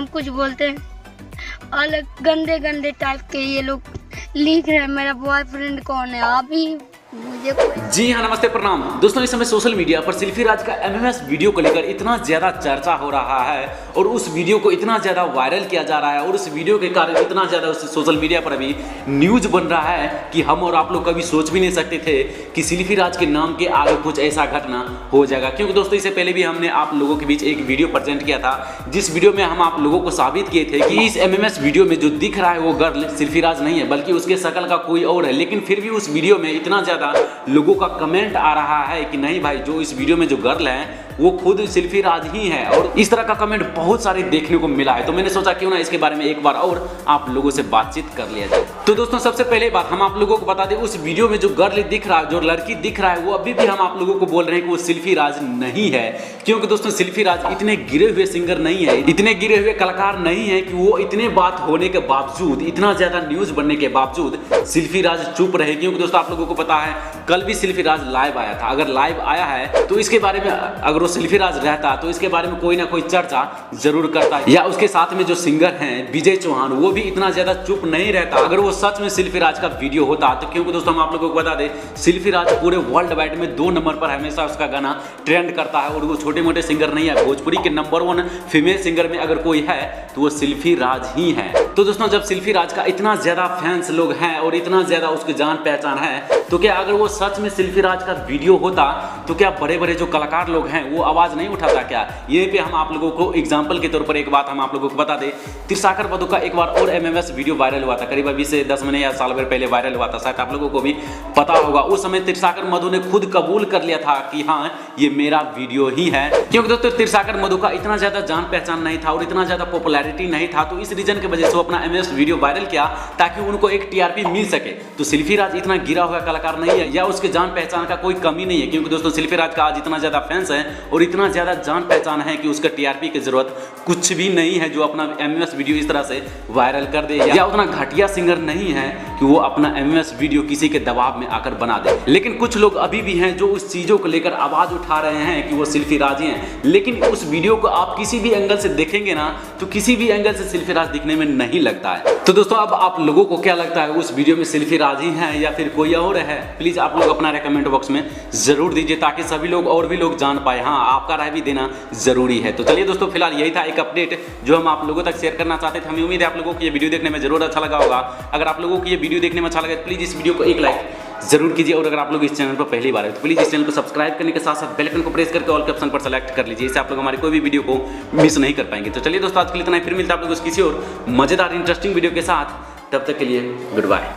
हम कुछ बोलते हैं, अलग गंदे गंदे टाइप के ये लोग लिख रहे हैं मेरा बॉयफ्रेंड कौन है। अभी मुझे जी हाँ, नमस्ते, प्रणाम दोस्तों। इस समय सोशल मीडिया पर सेल्फी राज का एमएमएस वीडियो को लेकर इतना ज्यादा चर्चा हो रहा है और उस वीडियो को इतना ज्यादा वायरल किया जा रहा है और उस वीडियो के कारण इतना ज्यादा उस सोशल मीडिया पर अभी न्यूज बन रहा है कि हम और आप लोग कभी सोच भी नहीं सकते थे कि सेल्फी राज के नाम के आगे कुछ ऐसा घटना हो जाएगा। क्योंकि दोस्तों इससे पहले भी हमने आप लोगों के बीच एक वीडियो प्रेजेंट किया था, जिस वीडियो में हम आप लोगों को साबित किए थे कि इस एमएमएस वीडियो में जो दिख रहा है वो गर्ल सेल्फी राज नहीं है, बल्कि उसके शकल का कोई और है। लेकिन फिर भी उस वीडियो में इतना ज्यादा लोगों का कमेंट आ रहा है कि नहीं भाई, जो इस वीडियो में जो गर्ल है वो खुद सेल्फी राज ही है, और इस तरह का कमेंट बहुत सारे देखने को मिला है। तो मैंने सोचा क्यों ना इसके बारे में एक बार और आप लोगों से बातचीत कर लिया जाए। तो दोस्तों सबसे पहले बात हम आप लोगों को बता दें, उस वीडियो में जो गर्ल दिख रहा है, जो लड़की दिख रहा है, वो अभी भी हम आप लोगों को बोल रहे हैं कि वो सेल्फी राज नहीं है। क्योंकि दोस्तों सेल्फी राज इतने गिरे हुए सिंगर नहीं है, इतने गिरे हुए कलाकार नहीं है कि वो इतने बात होने के बावजूद, इतना ज्यादा न्यूज बनने के बावजूद सेल्फी राज चुप रहे। क्योंकि दोस्तों आप लोगों को पता है कल भी सेल्फी राज लाइव आया था। अगर लाइव आया है तो इसके बारे में, अगर वो सेल्फी राज रहता तो इसके बारे में कोई ना कोई चर्चा जरूर करता है। या उसके साथ में जो सिंगर हैं विजय चौहान, वो भी इतना ज्यादा चुप नहीं रहता अगर वो सच में सेल्फी राज का वीडियो होता। तो क्योंकि दोस्तों हम आप लोगों को बता दें, सेल्फी राज पूरे वर्ल्ड वाइड में 2 नंबर पर हमेशा उसका गाना ट्रेंड करता है और वो छोटे मोटे सिंगर नहीं है। भोजपुरी के नंबर 1 फीमेल सिंगर में अगर कोई है तो वो सेल्फी राज ही है। तो दोस्तों जब सेल्फी राज का इतना ज्यादा फैंस लोग हैं और इतना ज्यादा उसकी जान पहचान है, तो क्या अगर वो सच में सेल्फी राज का वीडियो होता तो क्या बड़े बड़े जो कलाकार लोग हैं वो आवाज नहीं उठाता क्या? ये पे हम आप लोगों को एग्जांपल के तौर पर एक बात हम आप लोगों को बता दें, त्रिशाकर मधु का एक बार और एमएमएस वीडियो वायरल हुआ था, करीब अभी से 10 महीने या साल भर पहले वायरल हुआ था, शायद आप लोगों को भी पता होगा। उस समय त्रिशाकर मधु ने खुद कबूल कर लिया था कि हाँ ये मेरा वीडियो ही है। क्योंकि दोस्तों त्रिशाकर मधु का इतना ज्यादा जान पहचान नहीं था और इतना ज्यादा पॉपुलैरिटी नहीं था, तो इस रीजन की वजह से वो अपना एमएमएस वीडियो वायरल किया ताकि उनको एक टीआरपी मिल सके। तो सेल्फी राज इतना गिरा हुआ कलाकार नहीं है या उसके जान पहचान का कोई कमी नहीं है। क्योंकि दोस्तों सेल्फी राज का आज इतना ज्यादा फैंस है और इतना ज्यादा जान पहचान है कि उसका टीआरपी की जरूरत कुछ भी नहीं है जो अपना एमएमएस वीडियो इस तरह से वायरल कर दे, या उतना घटिया सिंगर नहीं है कि वो अपना एमएमएस वीडियो किसी के दबाव में आकर बना दे। लेकिन कुछ लोग अभी भी हैं जो उस चीजों को लेकर आवाज उठा रहे हैं कि वो सेल्फी राज हैं। लेकिन उस वीडियो को आप किसी भी एंगल से देखेंगे ना, तो किसी भी एंगल से सेल्फी राज दिखने में नहीं लगता है। तो दोस्तों अब आप लोगों को क्या लगता है, उस वीडियो में सेल्फी राज ही है या फिर कोई और है? प्लीज आप लोग अपना कमेंट बॉक्स में जरूर दीजिए ताकि सभी लोग और भी लोग जान पाए। हाँ, आपका राय भी देना जरूरी है। तो चलिए दोस्तों, फिलहाल यही था एक अपडेट जो हम आप लोगों तक शेयर करना चाहते थे। हमें उम्मीद है आप लोगों को ये वीडियो देखने में जरूर अच्छा लगा होगा। अगर आप लोगों को ये वीडियो देखने में अच्छा लगा तो प्लीज इस वीडियो को एक लाइक जरूर कीजिए, और अगर आप लोग इस चैनल पर पहली बार है तो प्लीज इस चैनल को सब्सक्राइब करने के साथ साथ बेल आइकन को प्रेस करके ऑल के ऑप्शन पर सेलेक्ट कर लीजिए। इससे आप लोग हमारी कोई भी वीडियो को मिस नहीं कर पाएंगे। तो चलिए दोस्तों, आज के लिए इतना ही, फिर मिलता है आप लोगों को किसी और मजेदार इंटरेस्टिंग वीडियो के साथ। तब तक के लिए गुड बाय।